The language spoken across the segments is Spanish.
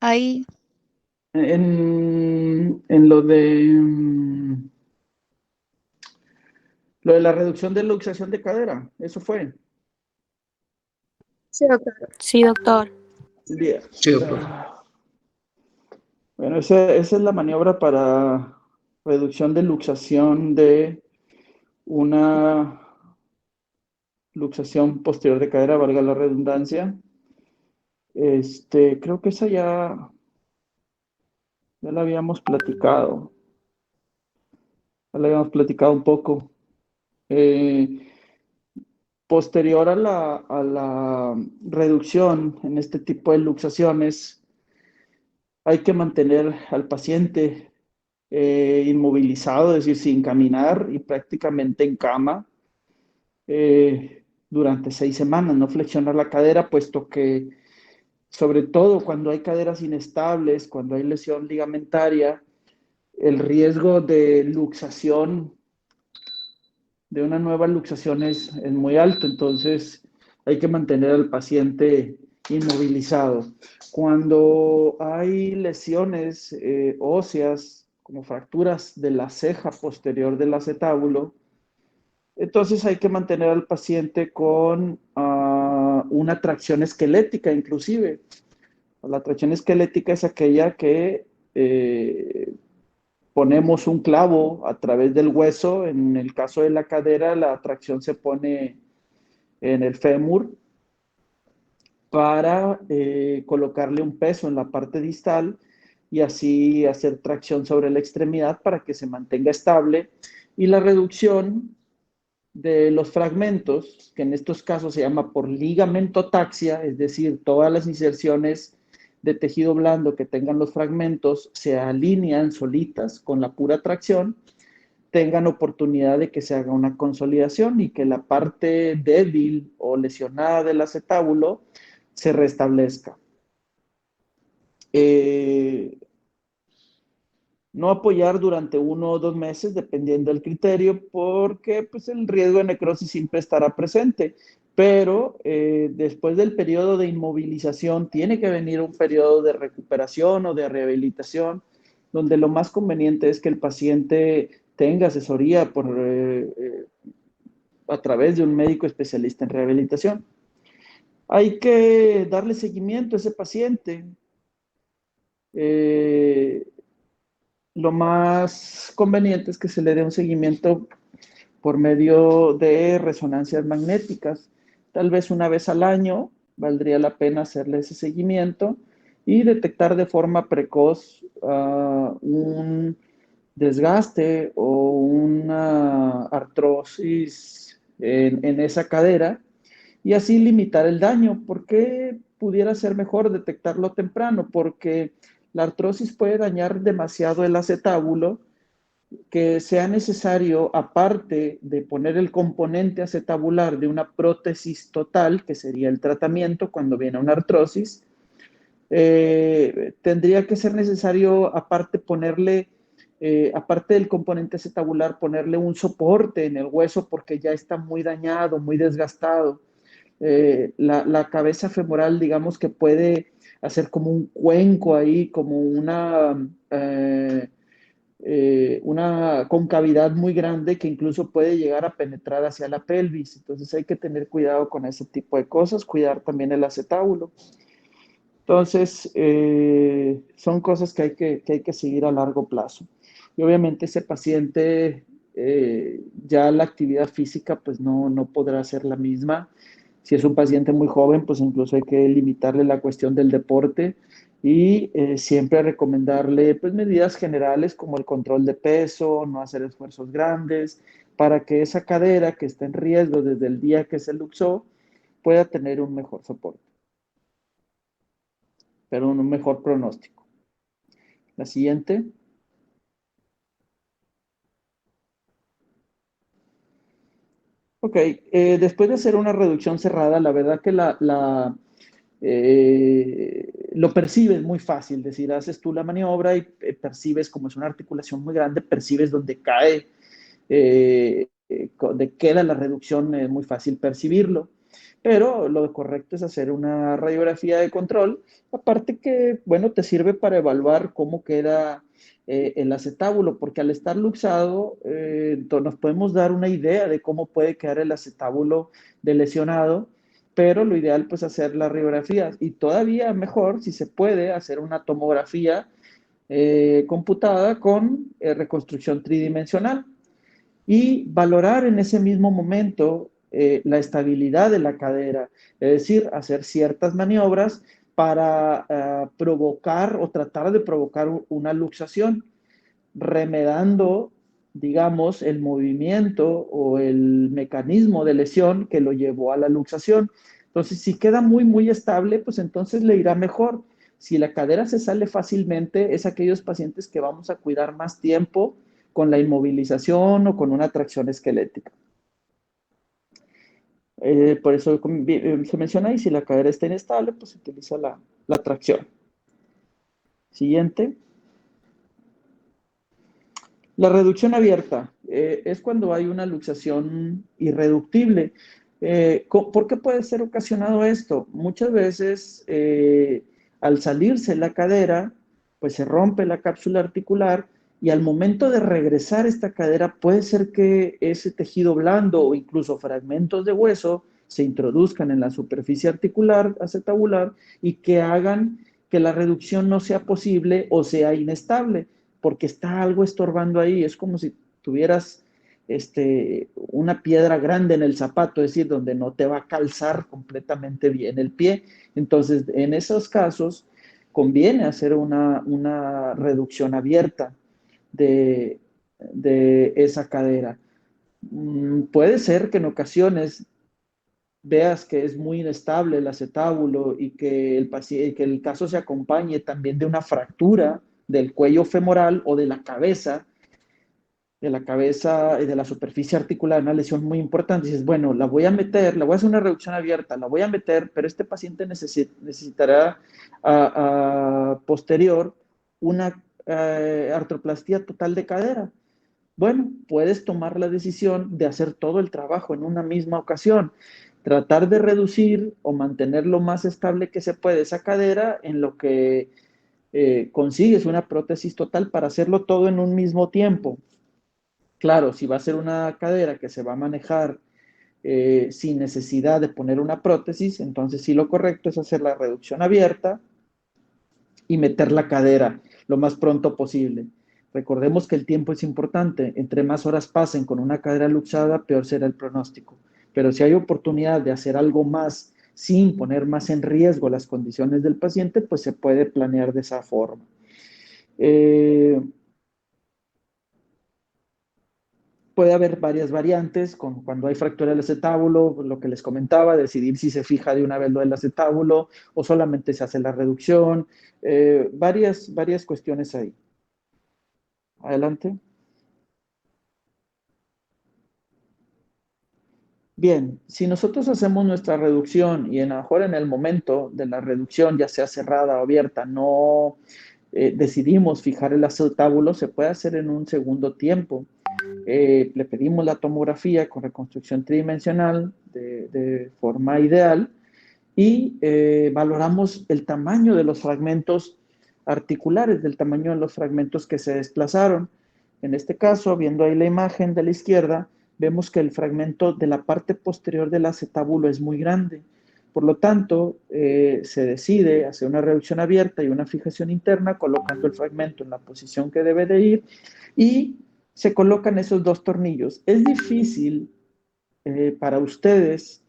Ahí, En lo de la reducción de luxación de cadera, eso fue. Sí, doctor. sí, doctor. Bien. Sí, doctor. Bueno, esa es la maniobra para reducción de luxación de una luxación posterior de cadera, valga la redundancia. Creo que esa ya la habíamos platicado. Ya la habíamos platicado un poco. Eh, Posterior a la reducción en este tipo de luxaciones, hay que mantener al paciente inmovilizado, es decir, sin caminar y prácticamente en cama durante 6 semanas, no flexionar la cadera, puesto que sobre todo cuando hay caderas inestables, cuando hay lesión ligamentaria, el riesgo de luxación, de una nueva luxación es muy alto, entonces hay que mantener al paciente inmovilizado. Cuando hay lesiones óseas, como fracturas de la ceja posterior del acetábulo, entonces hay que mantener al paciente con una tracción esquelética inclusive. La tracción esquelética es aquella que ponemos un clavo a través del hueso. En el caso de la cadera, la tracción se pone en el fémur para colocarle un peso en la parte distal y así hacer tracción sobre la extremidad para que se mantenga estable. Y la reducción de los fragmentos, que en estos casos se llama por ligamentotaxia, es decir, todas las inserciones de tejido blando que tengan los fragmentos se alinean solitas con la pura tracción, tengan oportunidad de que se haga una consolidación y que la parte débil o lesionada del acetábulo se restablezca. No apoyar durante 1 o 2 meses, dependiendo del criterio, porque pues, el riesgo de necrosis siempre estará presente. Pero después del periodo de inmovilización tiene que venir un periodo de recuperación o de rehabilitación, donde lo más conveniente es que el paciente tenga asesoría a través de un médico especialista en rehabilitación. Hay que darle seguimiento a ese paciente. Eh, lo más conveniente es que se le dé un seguimiento por medio de resonancias magnéticas. Tal vez una vez al año valdría la pena hacerle ese seguimiento y detectar de forma precoz un desgaste o una artrosis en esa cadera y así limitar el daño. ¿Por qué pudiera ser mejor detectarlo temprano? Porque la artrosis puede dañar demasiado el acetábulo, que sea necesario, aparte de poner el componente acetabular de una prótesis total, que sería el tratamiento cuando viene una artrosis, tendría que ser necesario, aparte, aparte del componente acetabular, ponerle un soporte en el hueso porque ya está muy dañado, muy desgastado. La cabeza femoral, digamos que puede hacer como un cuenco ahí, como una concavidad muy grande que incluso puede llegar a penetrar hacia la pelvis. Entonces hay que tener cuidado con ese tipo de cosas, cuidar también el acetábulo. Entonces, son cosas que hay que seguir a largo plazo. Y obviamente ese paciente, ya la actividad física, pues no podrá ser la misma. Si es un paciente muy joven, pues incluso hay que limitarle la cuestión del deporte y siempre recomendarle pues, medidas generales como el control de peso, no hacer esfuerzos grandes, para que esa cadera que está en riesgo desde el día que se luxó pueda tener un mejor soporte, pero un mejor pronóstico. La siguiente. Ok, después de hacer una reducción cerrada, la verdad que lo percibes muy fácil, es decir, haces tú la maniobra y percibes como es una articulación muy grande, percibes donde cae, donde queda la reducción, es muy fácil percibirlo. Pero lo correcto es hacer una radiografía de control, aparte que, bueno, te sirve para evaluar cómo queda el acetábulo, porque al estar luxado nos podemos dar una idea de cómo puede quedar el acetábulo de lesionado, pero lo ideal pues hacer las radiografías y todavía mejor si se puede hacer una tomografía computada con reconstrucción tridimensional y valorar en ese mismo momento la estabilidad de la cadera, es decir, hacer ciertas maniobras para provocar o tratar de provocar una luxación, remedando, digamos, el movimiento o el mecanismo de lesión que lo llevó a la luxación. Entonces, si queda muy, muy estable, pues entonces le irá mejor. Si la cadera se sale fácilmente, es aquellos pacientes que vamos a cuidar más tiempo con la inmovilización o con una tracción esquelética. Por eso se menciona ahí, si la cadera está inestable, pues se utiliza la tracción. Siguiente. La reducción abierta es cuando hay una luxación irreductible. ¿Por qué puede ser ocasionado esto? Muchas veces al salirse la cadera, pues se rompe la cápsula articular y al momento de regresar esta cadera puede ser que ese tejido blando o incluso fragmentos de hueso se introduzcan en la superficie articular acetabular y que hagan que la reducción no sea posible o sea inestable porque está algo estorbando ahí. Es como si tuvieras una piedra grande en el zapato, es decir, donde no te va a calzar completamente bien el pie. Entonces, en esos casos, conviene hacer una reducción abierta de, de esa cadera. Puede ser que en ocasiones veas que es muy inestable el acetábulo y que que el caso se acompañe también de una fractura del cuello femoral o de la cabeza y de la superficie articular, una lesión muy importante. Y dices, bueno, la voy a meter, la voy a hacer una reducción abierta, la voy a meter, pero este paciente necesitará a posterior una artroplastía total de cadera. Bueno, puedes tomar la decisión de hacer todo el trabajo en una misma ocasión, tratar de reducir o mantener lo más estable que se puede esa cadera en lo que consigues una prótesis total para hacerlo todo en un mismo tiempo. Claro, si va a ser una cadera que se va a manejar sin necesidad de poner una prótesis, entonces sí lo correcto es hacer la reducción abierta y meter la cadera lo más pronto posible. Recordemos que el tiempo es importante. Entre más horas pasen con una cadera luxada, peor será el pronóstico. Pero si hay oportunidad de hacer algo más sin poner más en riesgo las condiciones del paciente, pues se puede planear de esa forma. Puede haber varias variantes, cuando hay fractura del acetábulo, lo que les comentaba, decidir si se fija de una vez lo del acetábulo o solamente se hace la reducción, varias cuestiones ahí. Adelante. Bien, si nosotros hacemos nuestra reducción y a lo mejor en el momento de la reducción, ya sea cerrada o abierta, no decidimos fijar el acetábulo, se puede hacer en un segundo tiempo. Le pedimos la tomografía con reconstrucción tridimensional de forma ideal y valoramos el tamaño de los fragmentos articulares, del tamaño de los fragmentos que se desplazaron. En este caso, viendo ahí la imagen de la izquierda, vemos que el fragmento de la parte posterior del acetábulo es muy grande. Por lo tanto, se decide hacer una reducción abierta y una fijación interna, colocando el fragmento en la posición que debe de ir y se colocan esos dos tornillos. Es difícil para ustedes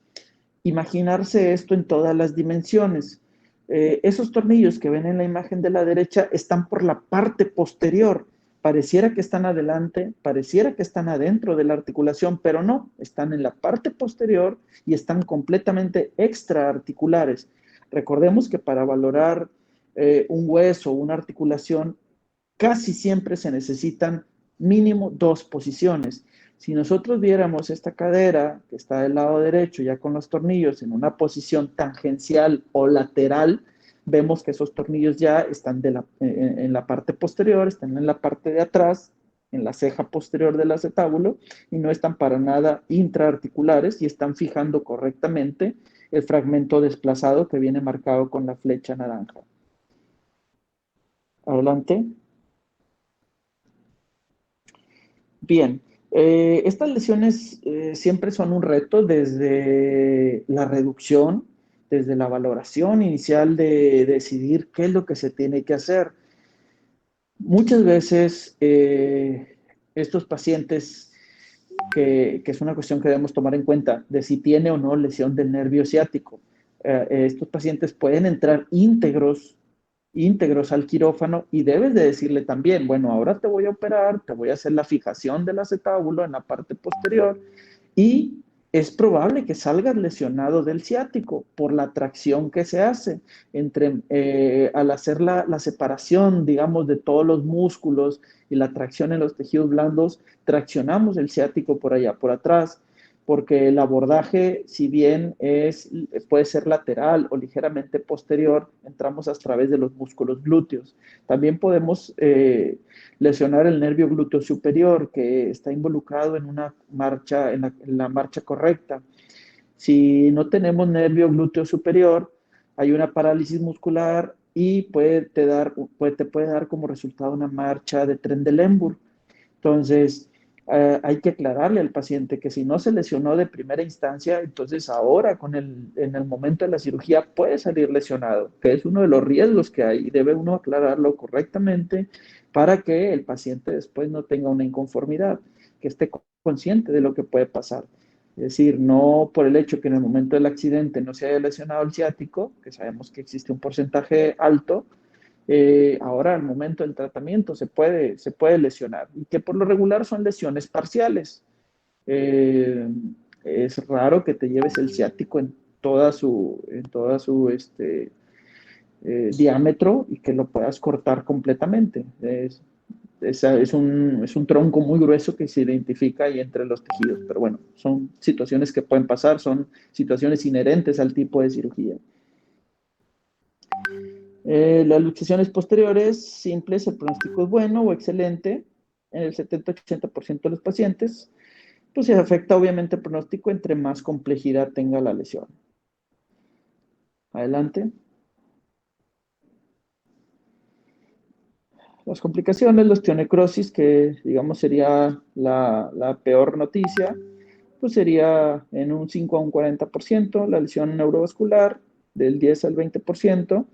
imaginarse esto en todas las dimensiones. Esos tornillos que ven en la imagen de la derecha están por la parte posterior. Pareciera que están adelante, pareciera que están adentro de la articulación, pero no, están en la parte posterior y están completamente extraarticulares. Recordemos que para valorar un hueso o una articulación, casi siempre se necesitan mínimo dos posiciones. Si nosotros viéramos esta cadera que está del lado derecho ya con los tornillos en una posición tangencial o lateral, vemos que esos tornillos ya están en la parte posterior, están en la parte de atrás, en la ceja posterior del acetábulo y no están para nada intraarticulares y están fijando correctamente el fragmento desplazado que viene marcado con la flecha naranja. Adelante. Bien, estas lesiones siempre son un reto desde la reducción, desde la valoración inicial de decidir qué es lo que se tiene que hacer. Muchas veces estos pacientes, que es una cuestión que debemos tomar en cuenta, de si tiene o no lesión del nervio ciático, estos pacientes pueden entrar íntegros al quirófano y debes de decirle también, bueno, ahora te voy a operar, te voy a hacer la fijación del acetábulo en la parte posterior y es probable que salgas lesionado del ciático por la tracción que se hace al hacer la separación, digamos, de todos los músculos y la tracción en los tejidos blandos, traccionamos el ciático por allá, por atrás, porque el abordaje, si bien puede ser lateral o ligeramente posterior, entramos a través de los músculos glúteos. También podemos lesionar el nervio glúteo superior, que está involucrado en una marcha, en la marcha correcta. Si no tenemos nervio glúteo superior, hay una parálisis muscular y te puede dar como resultado una marcha de Trendelenburg. Entonces, hay que aclararle al paciente que si no se lesionó de primera instancia, entonces ahora en el momento de la cirugía puede salir lesionado, que es uno de los riesgos que hay y debe uno aclararlo correctamente para que el paciente después no tenga una inconformidad, que esté consciente de lo que puede pasar. Es decir, no por el hecho que en el momento del accidente no se haya lesionado el ciático, que sabemos que existe un porcentaje alto, ahora al momento del tratamiento se puede lesionar y que por lo regular son lesiones parciales. Eh, es raro que te lleves el ciático en toda su diámetro y que lo puedas cortar completamente. Es un tronco muy grueso que se identifica ahí entre los tejidos, pero bueno, son situaciones que pueden pasar, son situaciones inherentes al tipo de cirugía. Las luxaciones posteriores simples, el pronóstico es bueno o excelente en el 70-80% de los pacientes. Pues se afecta obviamente el pronóstico entre más complejidad tenga la lesión. Adelante. Las complicaciones, la osteonecrosis, que digamos sería la peor noticia, pues sería en un 5 a un 40%, la lesión neurovascular del 10 al 20%,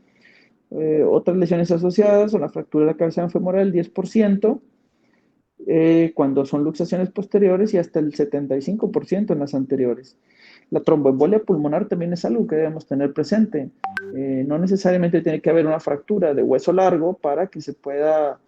otras lesiones asociadas son la fractura de la cabeza femoral, el 10%, cuando son luxaciones posteriores y hasta el 75% en las anteriores. La tromboembolia pulmonar también es algo que debemos tener presente. No necesariamente tiene que haber una fractura de hueso largo para que se pueda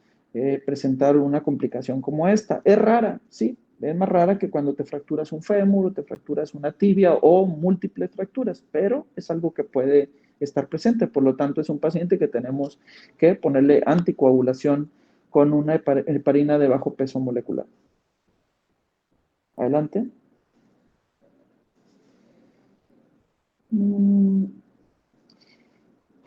presentar una complicación como esta. Es rara, sí, es más rara que cuando te fracturas un fémur o te fracturas una tibia o múltiples fracturas, pero es algo que puede estar presente. Por lo tanto, es un paciente que tenemos que ponerle anticoagulación con una heparina de bajo peso molecular. Adelante.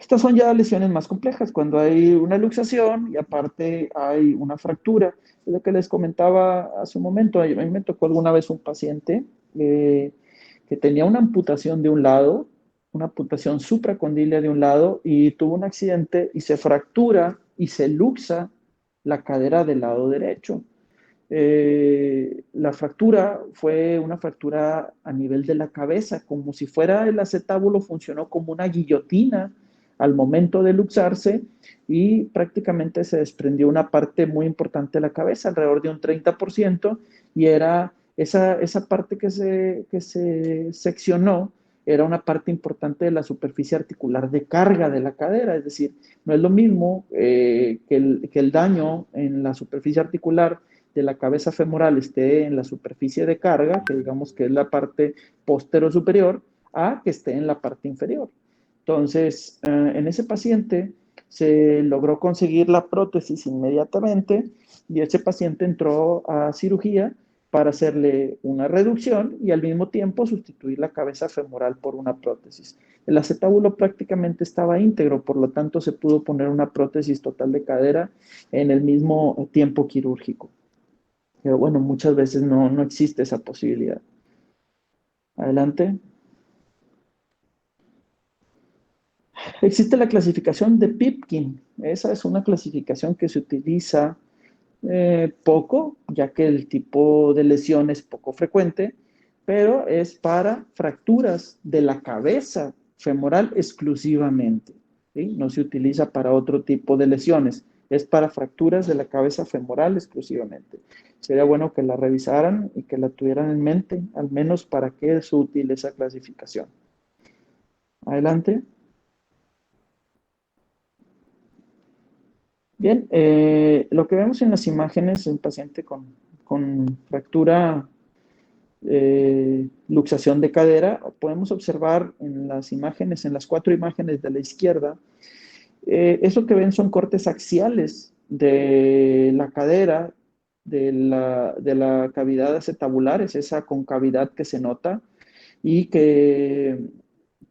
Estas son ya lesiones más complejas, cuando hay una luxación y aparte hay una fractura. Es lo que les comentaba hace un momento. A mí me tocó alguna vez un paciente que tenía una amputación de un lado, una amputación supracondilia de un lado, y tuvo un accidente y se fractura y se luxa la cadera del lado derecho. La fractura fue una fractura a nivel de la cabeza, como si fuera el acetábulo, funcionó como una guillotina al momento de luxarse y prácticamente se desprendió una parte muy importante de la cabeza, alrededor de un 30%, y era esa parte que se seccionó, era una parte importante de la superficie articular de carga de la cadera, es decir, no es lo mismo que el daño en la superficie articular de la cabeza femoral esté en la superficie de carga, que digamos que es la parte postero superior, a que esté en la parte inferior. Entonces, en ese paciente se logró conseguir la prótesis inmediatamente y ese paciente entró a cirugía para hacerle una reducción y al mismo tiempo sustituir la cabeza femoral por una prótesis. El acetábulo prácticamente estaba íntegro, por lo tanto se pudo poner una prótesis total de cadera en el mismo tiempo quirúrgico. Pero bueno, muchas veces no existe esa posibilidad. Adelante. Existe la clasificación de Pipkin. Esa es una clasificación que se utiliza poco, ya que el tipo de lesión es poco frecuente, pero es para fracturas de la cabeza femoral exclusivamente. ¿Sí? No se utiliza para otro tipo de lesiones, es para fracturas de la cabeza femoral exclusivamente. Sería bueno que la revisaran y que la tuvieran en mente, al menos para qué es útil esa clasificación. Adelante. Bien, lo que vemos en las imágenes, un paciente con fractura, luxación de cadera, podemos observar en las imágenes, en las 4 imágenes de la izquierda, eso que ven son cortes axiales de la cadera, de la cavidad acetabular, es esa concavidad que se nota y que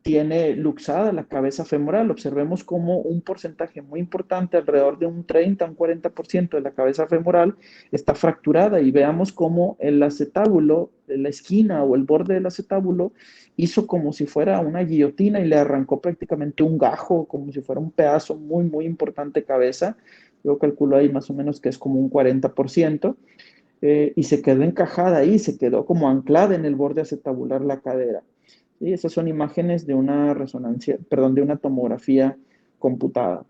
tiene luxada la cabeza femoral. Observemos cómo un porcentaje muy importante, alrededor de un 30, un 40% de la cabeza femoral está fracturada y veamos cómo el acetábulo, la esquina o el borde del acetábulo hizo como si fuera una guillotina y le arrancó prácticamente un gajo, como si fuera un pedazo muy, muy importante de cabeza. Yo calculo ahí más o menos que es como un 40%, y se quedó encajada ahí, se quedó como anclada en el borde acetabular la cadera. ¿Sí? Esas son imágenes de una resonancia, perdón, de una tomografía computada.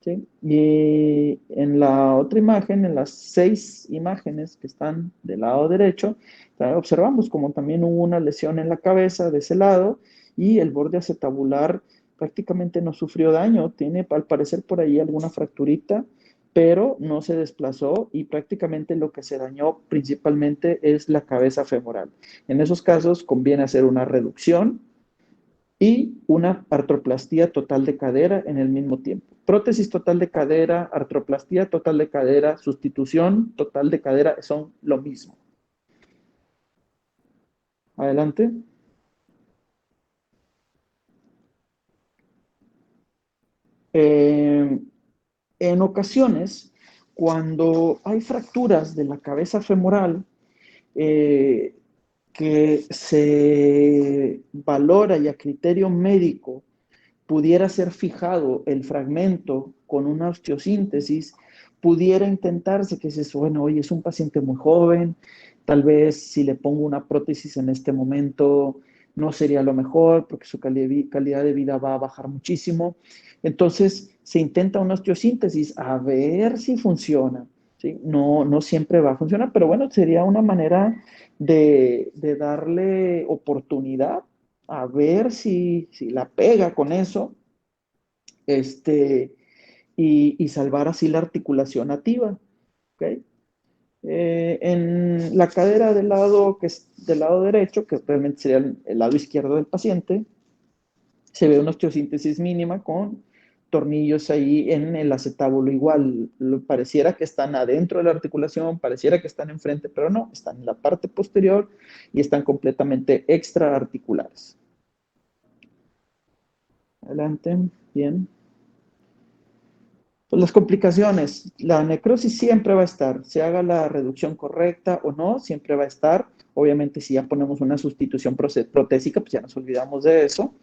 ¿Sí? Y en la otra imagen, en las 6 imágenes que están del lado derecho, observamos como también hubo una lesión en la cabeza de ese lado y el borde acetabular prácticamente no sufrió daño. Tiene al parecer por ahí alguna fracturita, pero no se desplazó y prácticamente lo que se dañó principalmente es la cabeza femoral. En esos casos conviene hacer una reducción y una artroplastía total de cadera en el mismo tiempo. Prótesis total de cadera, artroplastía total de cadera, sustitución total de cadera son lo mismo. Adelante. Eh, en ocasiones, cuando hay fracturas de la cabeza femoral, eh, que se valora y a criterio médico pudiera ser fijado el fragmento con una osteosíntesis, pudiera intentarse que se bueno, oye, es un paciente muy joven, tal vez si le pongo una prótesis en este momento no sería lo mejor porque su calidad de vida va a bajar muchísimo. Entonces se intenta una osteosíntesis a ver si funciona. ¿Sí? No siempre va a funcionar, pero bueno, sería una manera de darle oportunidad a ver si la pega con eso, este, y salvar así la articulación nativa. ¿Okay? En la cadera del lado, que es del lado derecho, que realmente sería el lado izquierdo del paciente, se ve una osteosíntesis mínima con tornillos ahí en el acetábulo igual. Pareciera que están adentro de la articulación, pareciera que están enfrente, pero no, están en la parte posterior y están completamente extraarticulares. Adelante, bien. Pues las complicaciones, la necrosis siempre va a estar, se haga la reducción correcta o no, siempre va a estar. Obviamente, si ya ponemos una sustitución protésica, pues ya nos olvidamos de eso.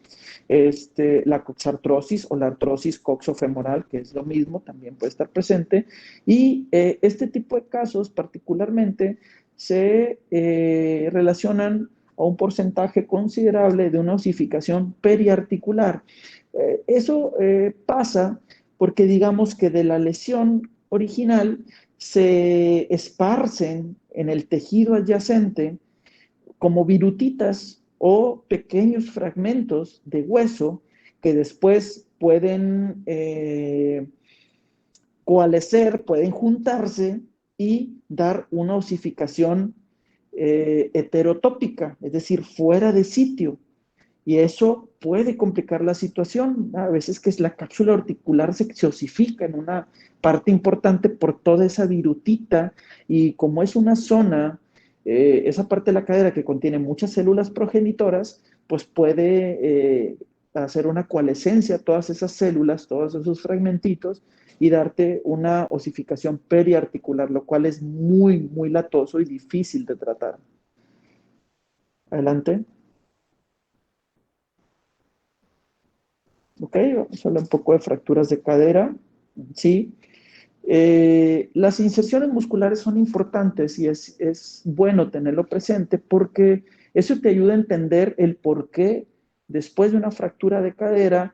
La coxartrosis o la artrosis coxofemoral, que es lo mismo, también puede estar presente. Y este tipo de casos particularmente se relacionan a un porcentaje considerable de una osificación periarticular. Eso pasa porque digamos que de la lesión original se esparcen en el tejido adyacente como virutitas o pequeños fragmentos de hueso que después pueden coalescer, pueden juntarse y dar una osificación heterotópica, es decir, fuera de sitio. Y eso puede complicar la situación. A veces que es la cápsula articular se osifica en una parte importante por toda esa virutita y como es una zona, esa parte de la cadera que contiene muchas células progenitoras, pues puede hacer una coalescencia a todas esas células, todos esos fragmentitos, y darte una osificación periarticular, lo cual es muy, muy latoso y difícil de tratar. Adelante. Ok, vamos a hablar un poco de fracturas de cadera. Sí. Las inserciones musculares son importantes y es bueno tenerlo presente porque eso te ayuda a entender el por qué después de una fractura de cadera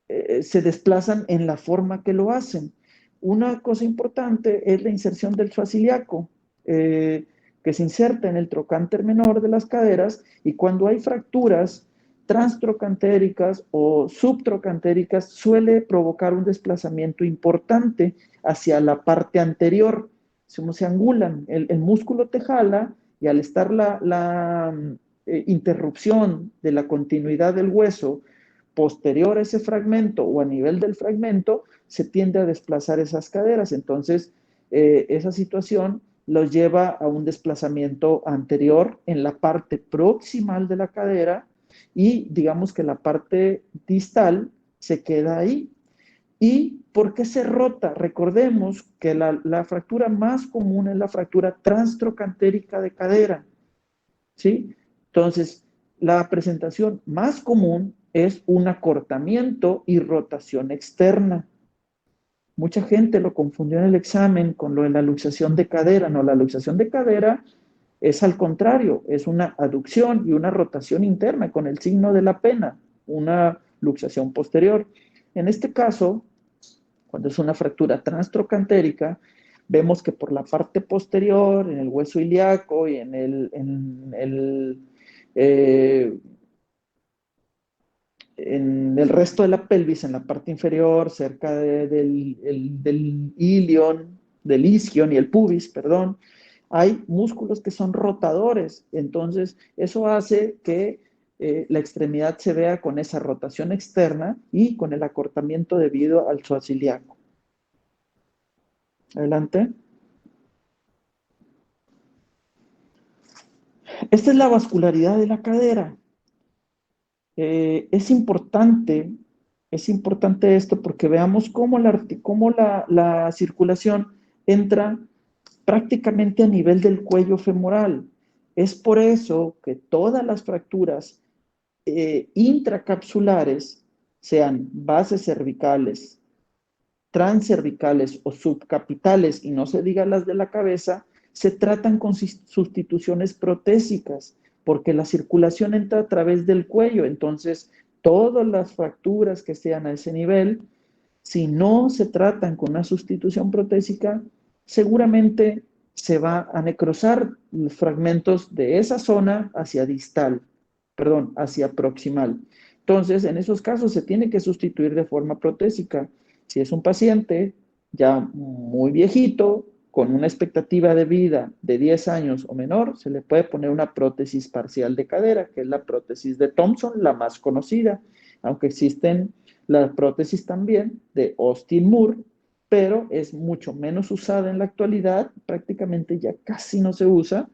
se desplazan en la forma que lo hacen. Una cosa importante es la inserción del psoas ilíaco, que se inserta en el trocánter menor de las caderas, y cuando hay fracturas transtrocantéricas o subtrocantéricas suele provocar un desplazamiento importante hacia la parte anterior. Se angulan, el músculo te jala y al estar la interrupción de la continuidad del hueso posterior a ese fragmento o a nivel del fragmento, se tiende a desplazar esas caderas. Entonces, esa situación los lleva a un desplazamiento anterior en la parte proximal de la cadera y digamos que la parte distal se queda ahí. ¿Y por qué se rota? Recordemos que la fractura más común es la fractura transtrocantérica de cadera, ¿sí? Entonces, la presentación más común es un acortamiento y rotación externa. Mucha gente lo confundió en el examen con lo de la luxación de cadera. No, la luxación de cadera es al contrario, es una aducción y una rotación interna con el signo de la pena, una luxación posterior. En este caso, cuando es una fractura transtrocantérica, vemos que por la parte posterior, en el hueso ilíaco y eh, en el resto de la pelvis, en la parte inferior, cerca del ilion, del isquion y el pubis, perdón, hay músculos que son rotadores. Entonces, eso hace que la extremidad se vea con esa rotación externa y con el acortamiento debido al psoas ilíaco. Adelante. Esta es la vascularidad de la cadera. Es importante esto porque veamos cómo la circulación entra prácticamente a nivel del cuello femoral. Es por eso que todas las fracturas intracapsulares, sean bases cervicales, transcervicales o subcapitales, y no se diga las de la cabeza, se tratan con sustituciones protésicas, porque la circulación entra a través del cuello. Entonces, todas las fracturas que sean a ese nivel, si no se tratan con una sustitución protésica, seguramente se va a necrosar los fragmentos de esa zona hacia distal, perdón, hacia proximal. Entonces, en esos casos se tiene que sustituir de forma protésica. Si es un paciente ya muy viejito, con una expectativa de vida de 10 años o menor, se le puede poner una prótesis parcial de cadera, que es la prótesis de Thompson, la más conocida, aunque existen las prótesis también de Austin Moore, pero es mucho menos usada en la actualidad, prácticamente ya casi no se usa,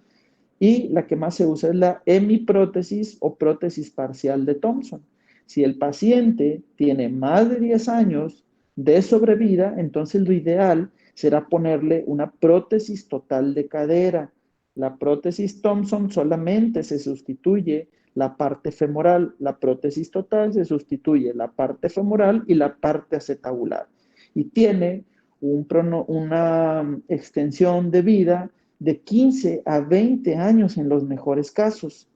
y la que más se usa es la hemiprótesis o prótesis parcial de Thompson. Si el paciente tiene más de 10 años de sobrevida, entonces lo ideal será ponerle una prótesis total de cadera. La prótesis Thompson solamente se sustituye la parte femoral, la prótesis total se sustituye la parte femoral y la parte acetabular. Y tiene una extensión de vida de 15 a 20 años en los mejores casos.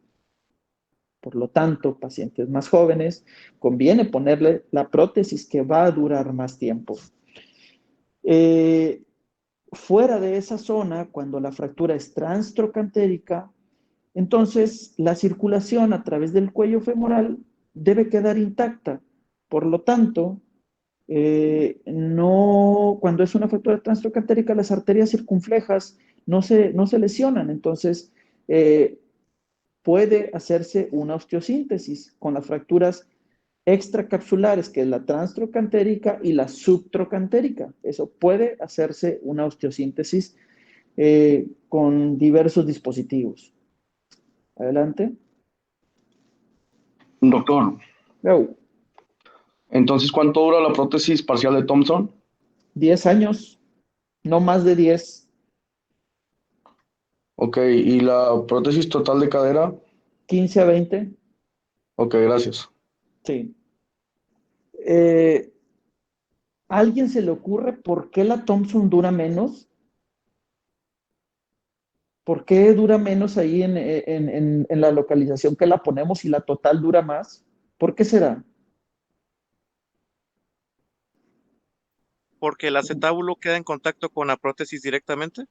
Por lo tanto, pacientes más jóvenes, conviene ponerle la prótesis que va a durar más tiempo. Fuera de esa zona, cuando la fractura es transtrocantérica, entonces la circulación a través del cuello femoral debe quedar intacta. Por lo tanto, no, cuando es una fractura transtrocantérica, las arterias circunflejas no se lesionan. Entonces, puede hacerse una osteosíntesis con las fracturas extracapsulares, que es la transtrocantérica y la subtrocantérica. Eso puede hacerse una osteosíntesis con diversos dispositivos. Adelante. Doctor, Go. Entonces, ¿cuánto dura la prótesis parcial de Thompson? 10 años, no más de 10, Ok, ¿y la prótesis total de cadera? 15 a 20, Ok, gracias. sí. Eh, ¿A alguien se le ocurre por qué la Thompson dura menos? ¿Por qué dura menos ahí en la localización que la ponemos y la total dura más? ¿Por qué será? Porque el acetábulo queda en contacto con la prótesis directamente.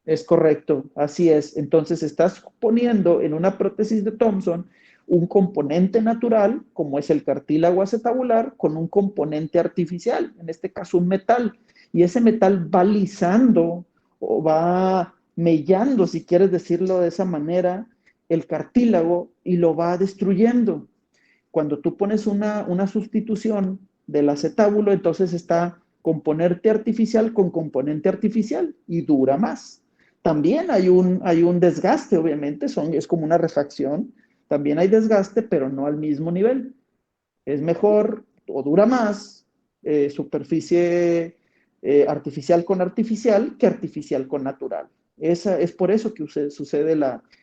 Es correcto, así es. Entonces estás poniendo en una prótesis de Thompson un componente natural, como es el cartílago acetabular, con un componente artificial, en este caso un metal. Y ese metal va lisando o va mellando, si quieres decirlo de esa manera, el cartílago y lo va destruyendo. Cuando tú pones una sustitución del acetábulo, entonces está componente artificial con componente artificial y dura más. También hay un desgaste, obviamente, es como una refacción. También hay desgaste, pero no al mismo nivel. Es mejor o dura más superficie artificial con artificial que artificial con natural. Es por eso que sucede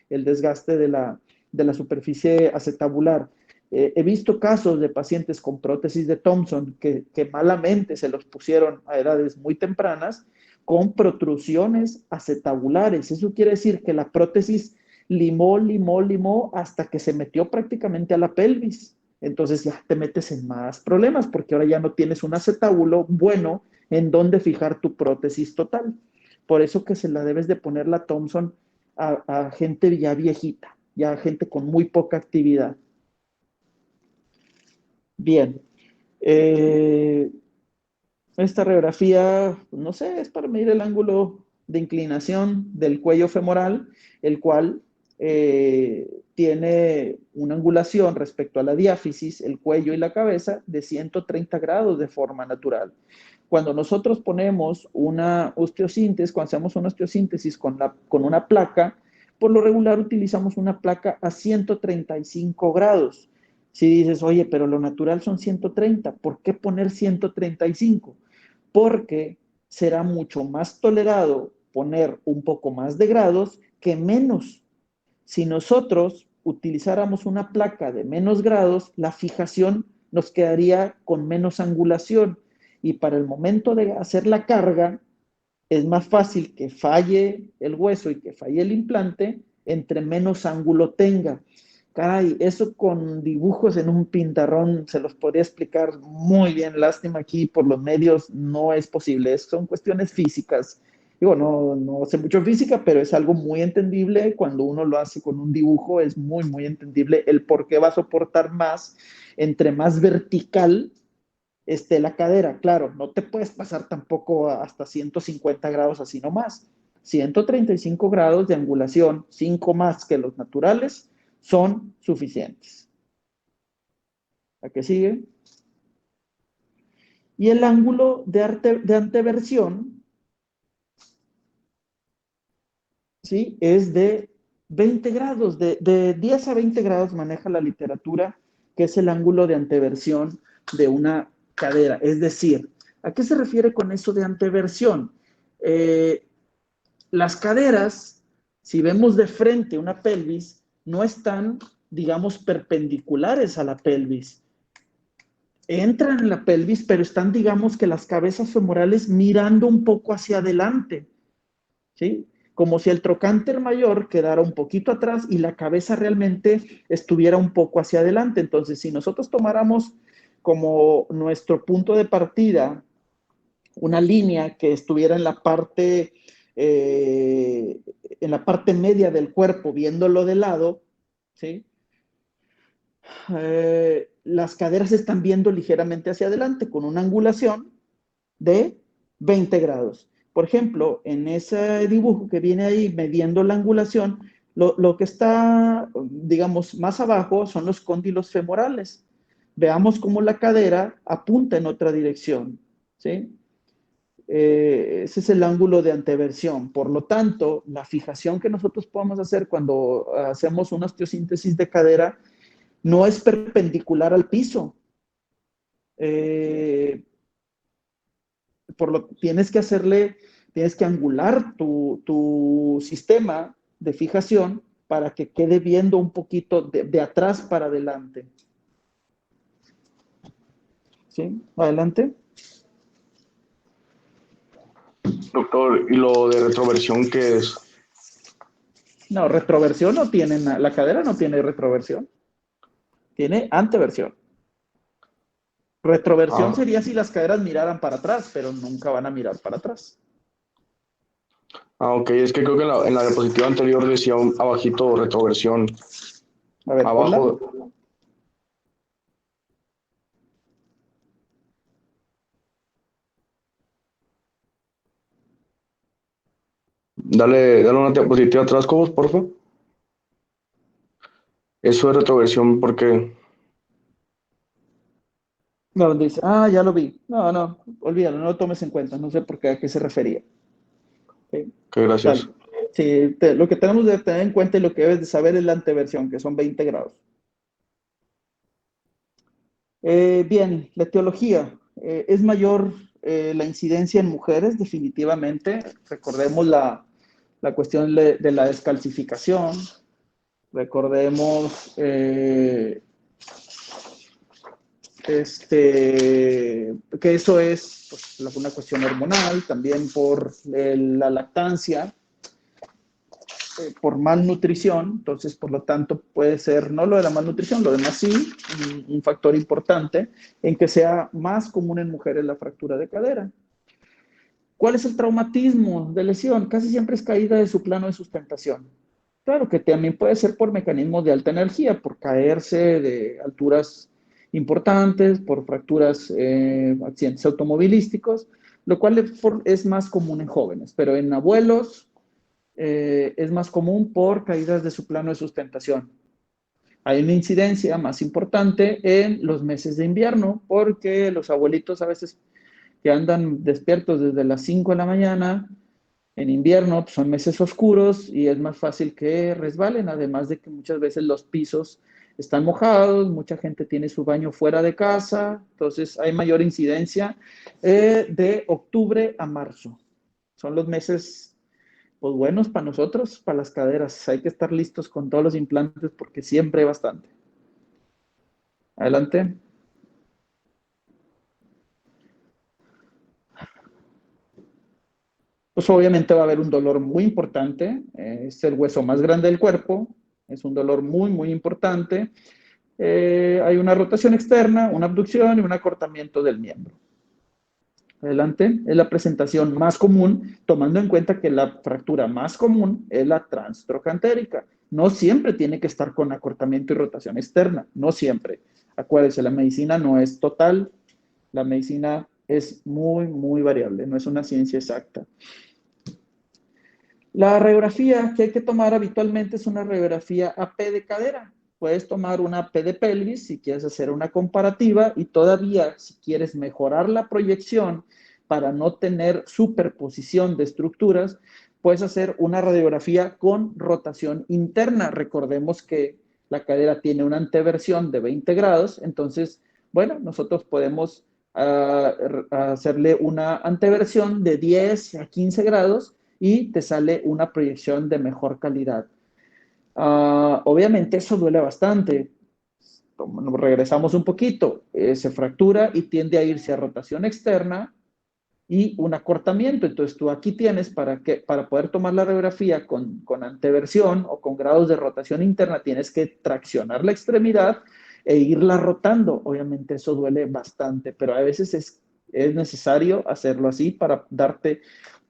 el desgaste de la superficie acetabular. He visto casos de pacientes con prótesis de Thompson que malamente se los pusieron a edades muy tempranas con protrusiones acetabulares. Eso quiere decir que la prótesis limó hasta que se metió prácticamente a la pelvis. Entonces ya te metes en más problemas porque ahora ya no tienes un acetábulo bueno en donde fijar tu prótesis total. Por eso que se la debes de poner la Thompson a gente ya viejita, ya gente con muy poca actividad. Bien. Eh, Esta radiografía, no sé, es para medir el ángulo de inclinación del cuello femoral, el cual tiene una angulación respecto a la diáfisis, el cuello y la cabeza de 130 grados de forma natural. Cuando nosotros ponemos una osteosíntesis, cuando hacemos una osteosíntesis con una placa, por lo regular utilizamos una placa a 135 grados. Si dices, oye, pero lo natural son 130, ¿por qué poner 135? Porque será mucho más tolerado poner un poco más de grados que menos. Si nosotros utilizáramos una placa de menos grados, la fijación nos quedaría con menos angulación y para el momento de hacer la carga es más fácil que falle el hueso y que falle el implante entre menos ángulo tenga. Caray, eso con dibujos en un pintarrón se los podría explicar muy bien. Lástima aquí por los medios no es posible. Son cuestiones físicas. Digo, no sé mucho de física, pero es algo muy entendible. Cuando uno lo hace con un dibujo, es muy, muy entendible el por qué va a soportar más entre más vertical la cadera. Claro, no te puedes pasar tampoco hasta 150 grados así nomás. 135 grados de angulación, 5 más que los naturales, son suficientes. ¿A qué sigue? Y el ángulo de anteversión, ¿sí? Es de 20 grados, de 10 a 20 grados maneja la literatura, que es el ángulo de anteversión de una cadera. Es decir, ¿a qué se refiere con eso de anteversión? Las caderas, si vemos de frente una pelvis, no están, digamos, perpendiculares a la pelvis. Entran en la pelvis, pero están, digamos, que las cabezas femorales mirando un poco hacia adelante, ¿sí? Como si el trocánter mayor quedara un poquito atrás y la cabeza realmente estuviera un poco hacia adelante. Entonces, si nosotros tomáramos como nuestro punto de partida una línea que estuviera eh, en la parte media del cuerpo, viéndolo de lado, ¿sí? Las caderas están viendo ligeramente hacia adelante con una angulación de 20 grados. Por ejemplo, en ese dibujo que viene ahí midiendo la angulación, lo que está, digamos, más abajo son los cóndilos femorales. Veamos cómo la cadera apunta en otra dirección, ¿sí? Ese es el ángulo de anteversión. Por lo tanto, la fijación que nosotros podemos hacer cuando hacemos una osteosíntesis de cadera no es perpendicular al piso, tienes que angular tu sistema de fijación para que quede viendo un poquito de atrás para adelante. ¿Sí? Adelante. Doctor, ¿y lo de retroversión qué es? No, retroversión no tiene, la cadera no tiene retroversión, tiene anteversión. Retroversión Ah, sería si las caderas miraran para atrás, pero nunca van a mirar para atrás. ok, es que creo que en la diapositiva anterior decía abajito retroversión. A ver, Abajo, ponla. dale una diapositiva atrás, Cobos, por favor. Eso es retroversión porque... No, dice, ya lo vi. No, olvídalo, no lo tomes en cuenta, no sé por qué, a qué se refería. ¿Ok? Ok, gracias. Dale. Sí, lo que tenemos que tener en cuenta y lo que debes de saber es la anteversión, que son 20 grados. Bien, la etiología. Es mayor la incidencia en mujeres, definitivamente. Recordemos la cuestión de la descalcificación. Recordemos que eso es pues, una cuestión hormonal, también por la lactancia, por malnutrición, entonces por lo tanto puede ser no lo de la malnutrición, lo demás sí, un factor importante en que sea más común en mujeres la fractura de cadera. ¿Cuál es el traumatismo de lesión? Casi siempre es caída de su plano de sustentación. Claro que también puede ser por mecanismos de alta energía, por caerse de alturas importantes, por fracturas, accidentes automovilísticos, lo cual es más común en jóvenes, pero en abuelos es más común por caídas de su plano de sustentación. Hay una incidencia más importante en los meses de invierno, porque los abuelitos a veces que andan despiertos desde las 5 de la mañana, en invierno pues, son meses oscuros y es más fácil que resbalen, además de que muchas veces los pisos están mojados, mucha gente tiene su baño fuera de casa, entonces hay mayor incidencia de octubre a marzo. Son los meses pues buenos para nosotros, para las caderas. Hay que estar listos con todos los implantes porque siempre hay bastante. Adelante. Pues obviamente va a haber un dolor muy importante, es el hueso más grande del cuerpo, es un dolor muy, muy importante. Hay una rotación externa, una abducción y un acortamiento del miembro. Adelante, es la presentación más común, tomando en cuenta que la fractura más común es la transtrocantérica. No siempre tiene que estar con acortamiento y rotación externa, no siempre. Acuérdense, la medicina no es total, la medicina es muy, muy variable, no es una ciencia exacta. La radiografía que hay que tomar habitualmente es una radiografía AP de cadera. Puedes tomar una AP de pelvis si quieres hacer una comparativa y todavía si quieres mejorar la proyección para no tener superposición de estructuras, puedes hacer una radiografía con rotación interna. Recordemos que la cadera tiene una anteversión de 20 grados, entonces, bueno, nosotros podemos hacerle una anteversión de 10 a 15 grados y te sale una proyección de mejor calidad. Obviamente eso duele bastante. Regresamos un poquito, se fractura y tiende a irse a rotación externa y un acortamiento. Entonces tú aquí tienes para poder tomar la radiografía con anteversión o con grados de rotación interna, tienes que traccionar la extremidad e irla rotando. Obviamente eso duele bastante, pero a veces es necesario hacerlo así para darte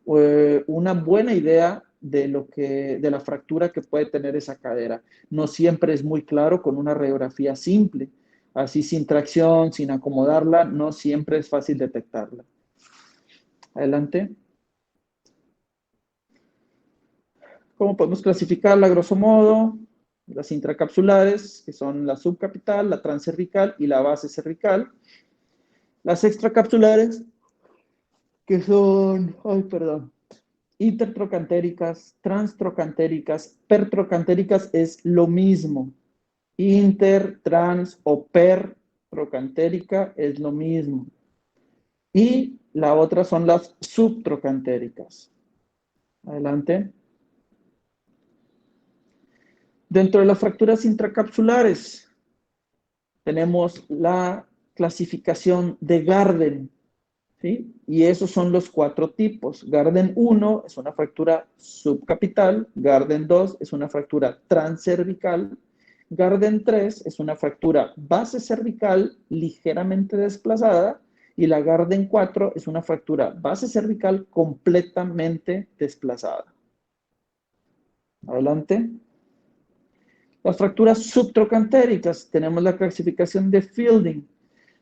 una buena idea de la fractura que puede tener esa cadera. No siempre es muy claro con una radiografía simple, así sin tracción, sin acomodarla, no siempre es fácil detectarla. Adelante. ¿Cómo podemos clasificarla? Grosso modo, las intracapsulares, que son la subcapital, la transcervical y la base cervical. Las extracapsulares, que son, intertrocantéricas, transtrocantéricas, pertrocantéricas es lo mismo. Inter, trans o per trocantérica es lo mismo. Y la otra son las subtrocantéricas. Adelante. Dentro de las fracturas intracapsulares tenemos la clasificación de Garden, ¿sí? Y esos son los 4 tipos. Garden 1 es una fractura subcapital, Garden 2 es una fractura transcervical, Garden 3 es una fractura base cervical ligeramente desplazada y la Garden 4 es una fractura base cervical completamente desplazada. Adelante. Las fracturas subtrocantéricas, tenemos la clasificación de Fielding,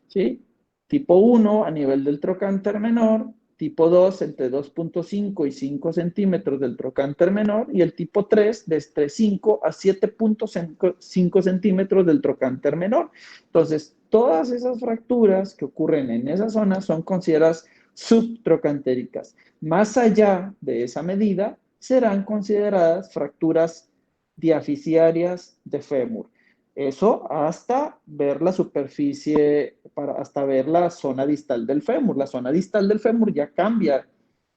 ¿sí? Tipo 1 a nivel del trocánter menor, tipo 2 entre 2.5 y 5 centímetros del trocánter menor y el tipo 3 desde 5 a 7.5 centímetros del trocánter menor. Entonces, todas esas fracturas que ocurren en esa zona son consideradas subtrocantéricas. Más allá de esa medida, serán consideradas fracturas diaficiarias de fémur. Eso hasta ver la superficie, hasta ver la zona distal del fémur. La zona distal del fémur ya cambia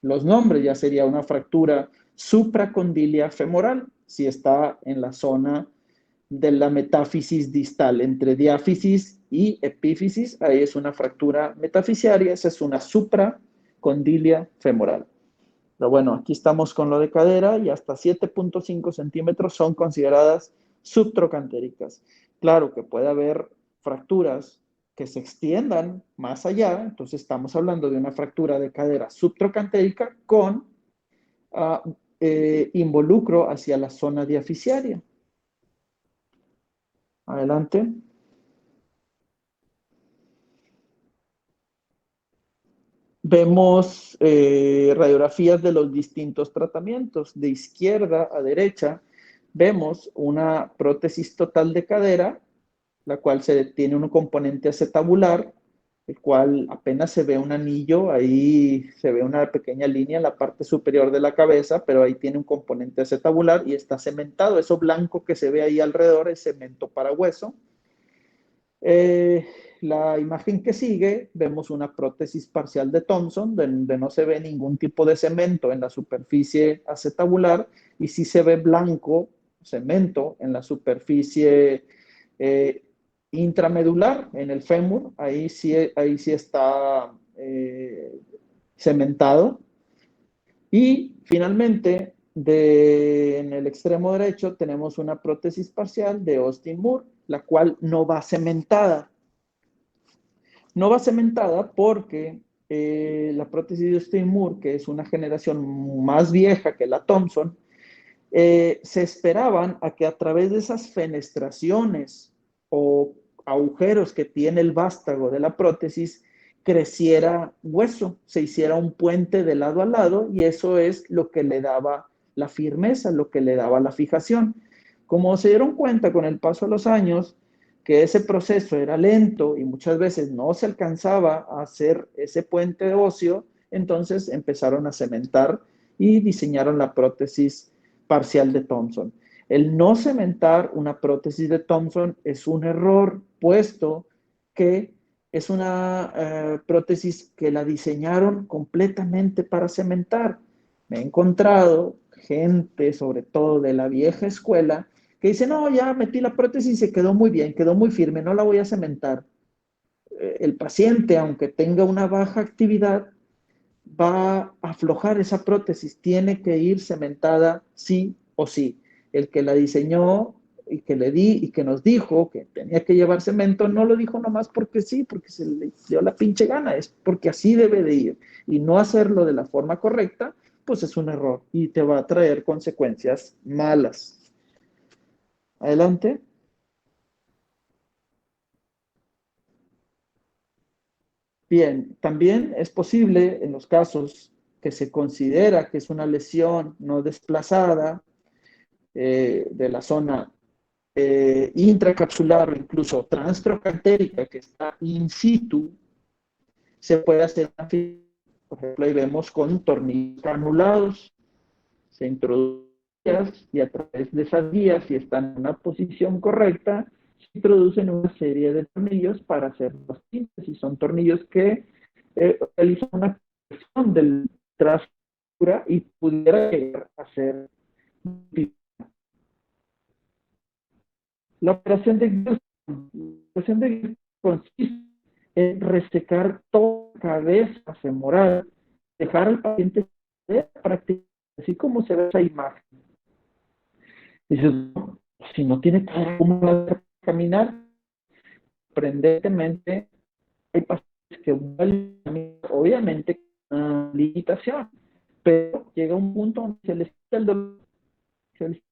los nombres, ya sería una fractura supracondilia femoral, si está en la zona de la metáfisis distal, entre diáfisis y epífisis, ahí es una fractura metafisiaria, esa es una supracondilia femoral. Pero bueno, aquí estamos con lo de cadera y hasta 7.5 centímetros son consideradas subtrocantéricas. Claro que puede haber fracturas que se extiendan más allá, entonces estamos hablando de una fractura de cadera subtrocantérica con involucro hacia la zona diaficiaria. Adelante. Vemos radiografías de los distintos tratamientos. De izquierda a derecha vemos una prótesis total de cadera, la cual tiene un componente acetabular, el cual apenas se ve un anillo, ahí se ve una pequeña línea en la parte superior de la cabeza, pero ahí tiene un componente acetabular y está cementado. Eso blanco que se ve ahí alrededor es cemento para hueso. La imagen que sigue, vemos una prótesis parcial de Thompson, donde no se ve ningún tipo de cemento en la superficie acetabular y sí se ve blanco, cemento, en la superficie intramedular, en el fémur, ahí sí está cementado. Y finalmente, en el extremo derecho tenemos una prótesis parcial de Austin Moore, la cual no va cementada. No va cementada porque la prótesis de Austin Moore, que es una generación más vieja que la Thompson, se esperaban a que a través de esas fenestraciones o agujeros que tiene el vástago de la prótesis, creciera hueso, se hiciera un puente de lado a lado y eso es lo que le daba la firmeza, lo que le daba la fijación. Como se dieron cuenta con el paso de los años que ese proceso era lento y muchas veces no se alcanzaba a hacer ese puente óseo, entonces empezaron a cementar y diseñaron la prótesis parcial de Thompson. El no cementar una prótesis de Thompson es un error, puesto que es una prótesis que la diseñaron completamente para cementar. Me he encontrado gente, sobre todo de la vieja escuela, que dice, no, ya metí la prótesis y se quedó muy bien, quedó muy firme, no la voy a cementar. El paciente, aunque tenga una baja actividad, va a aflojar esa prótesis, tiene que ir cementada sí o sí. El que la diseñó y que le di y que nos dijo que tenía que llevar cemento, no lo dijo nomás porque sí, porque se le dio la pinche gana, es porque así debe de ir. Y no hacerlo de la forma correcta, pues es un error y te va a traer consecuencias malas. Adelante. Bien, también es posible en los casos que se considera que es una lesión no desplazada de la zona intracapsular o incluso transtrocantérica que está in situ, se puede hacer una fisiología. Por ejemplo, ahí vemos con tornillos anulados, se introducen y a través de esas guías, si están en una posición correcta, sí producen una serie de tornillos para hacer los tintes, y son tornillos que realizan una corrección del trazo y pudiera llegar a ser. La operación de Gibson consiste en resecar toda la cabeza femoral, dejar al paciente prácticamente así como se ve esa imagen. Dices, si no tiene cómo caminar, sorprendentemente hay pacientes que obviamente con una limitación, pero llega un punto donde se les quita el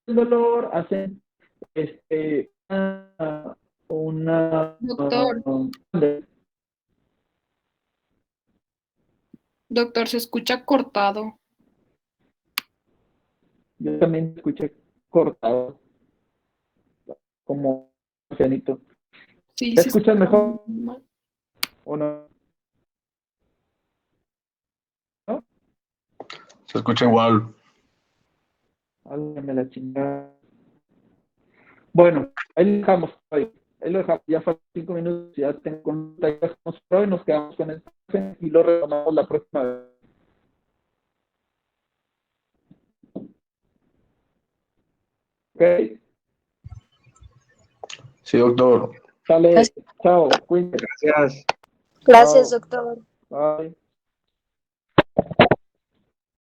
dolor, hacen una Doctor, doctor, se escucha cortado. yo también escuché cortado, como pianito. Sí, ¿Te se escuchas escucha mejor muy mal. o no? ¿No? Se escucha igual. Álgame la chingada. Bueno, ahí lo dejamos hoy. Ahí lo dejamos. Ya faltan 5 minutos. Ya tengo consulta. Ya estamos por hoy. Nos quedamos con el y lo retomamos la próxima vez. ¿Ok? Sí, doctor. Sale. Chao. Cuídense. Gracias. Gracias, Chao. doctor. Bye.